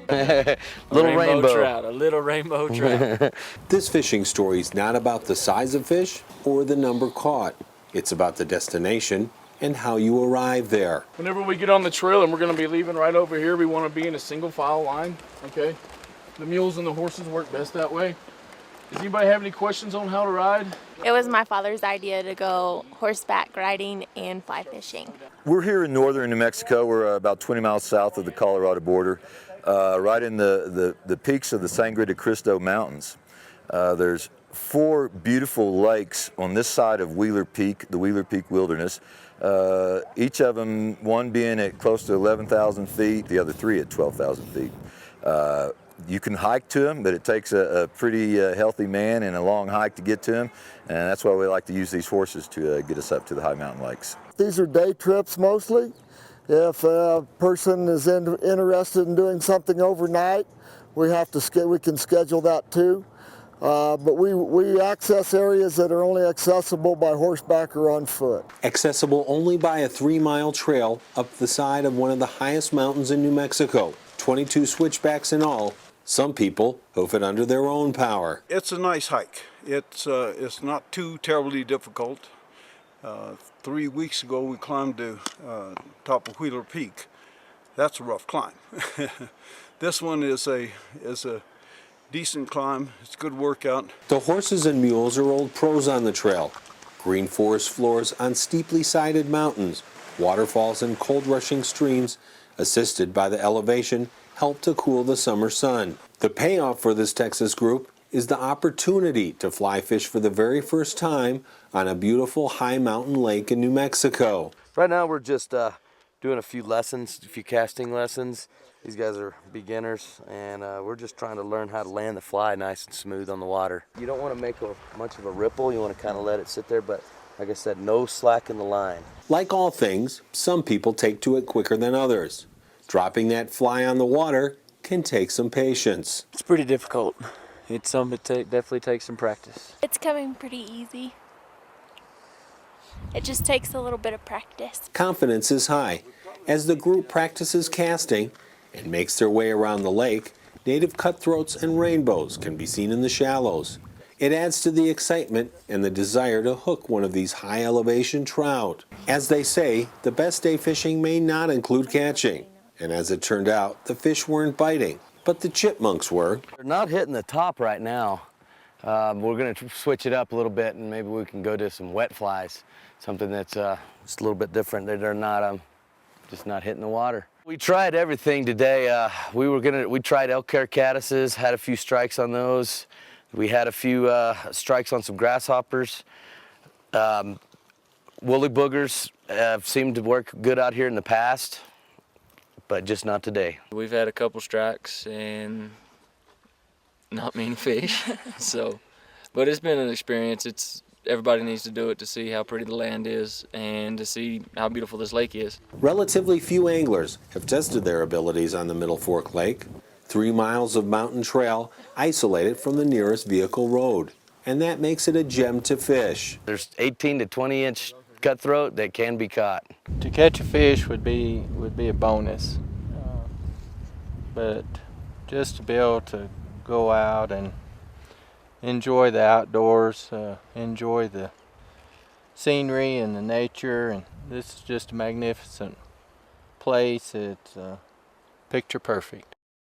Little rainbow trout, a little rainbow trout. This fishing story is not about the size of fish or the number caught. It's about the destination and how you arrive there. Whenever we get on the trail and we're going to be leaving right over here, we want to be in a single file line, okay? The mules and the horses work best that way. Does anybody have any questions on how to ride? It was my father's idea to go horseback riding and fly fishing. We're here in northern New Mexico. We're about 20 miles south of the Colorado border, right in the peaks of the Sangre de Cristo Mountains. There's 4 beautiful lakes on this side of Wheeler Peak, the Wheeler Peak Wilderness. Each of them, one being at close to 11,000 feet, the other 3 at 12,000 feet. You can hike to them, but it takes a pretty healthy man and a long hike to get to them, and that's why we like to use these horses to get us up to the high mountain lakes. These are day trips mostly. If a person is interested in doing something overnight, we can schedule that too. But we access areas that are only accessible by horseback or on foot. Accessible only by a 3-mile trail up the side of one of the highest mountains in New Mexico. 22 switchbacks in all. Some people hoof it under their own power. It's a nice hike. It's not too terribly difficult. 3 weeks ago we climbed the top of Wheeler Peak. That's a rough climb. This one is a decent climb. It's a good workout. The horses and mules are old pros on the trail. Green forest floors on steeply sided mountains, waterfalls and cold rushing streams, assisted by the elevation, help to cool the summer sun. The payoff for this Texas group is the opportunity to fly fish for the very first time on a beautiful high mountain lake in New Mexico. Right now we're just doing a few lessons, a few casting lessons. These guys are beginners, and we're just trying to learn how to land the fly nice and smooth on the water. You don't want to make much of a ripple. You want to kind of let it sit there, but like I said, no slack in the line. Like all things, some people take to it quicker than others. Dropping that fly on the water can take some patience. It's pretty difficult. It's something that definitely takes some practice. It's coming pretty easy. It just takes a little bit of practice. Confidence is high. As the group practices casting and makes their way around the lake, native cutthroats and rainbows can be seen in the shallows. It adds to the excitement and the desire to hook one of these high elevation trout. As they say, the best day fishing may not include catching. And as it turned out, the fish weren't biting, but the chipmunks were. They're not hitting the top right now. We're going to switch it up a little bit, and maybe we can go to some wet flies, something that's just a little bit different. They're not just not hitting the water. We tried everything today. We tried elk hair caddises, had a few strikes on those. We had a few strikes on some grasshoppers. Woolly boogers have seemed to work good out here in the past, but just not today. We've had a couple strikes and not many fish. But it's been an experience. Everybody needs to do it to see how pretty the land is and to see how beautiful this lake is. Relatively few anglers have tested their abilities on the Middle Fork Lake. 3 miles of mountain trail isolated from the nearest vehicle road, and that makes it a gem to fish. There's 18 to 20 inch cutthroat that can be caught. To catch a fish would be a bonus, but just to be able to go out and enjoy the outdoors, enjoy the scenery and the nature, and this is just a magnificent place. It's picture perfect.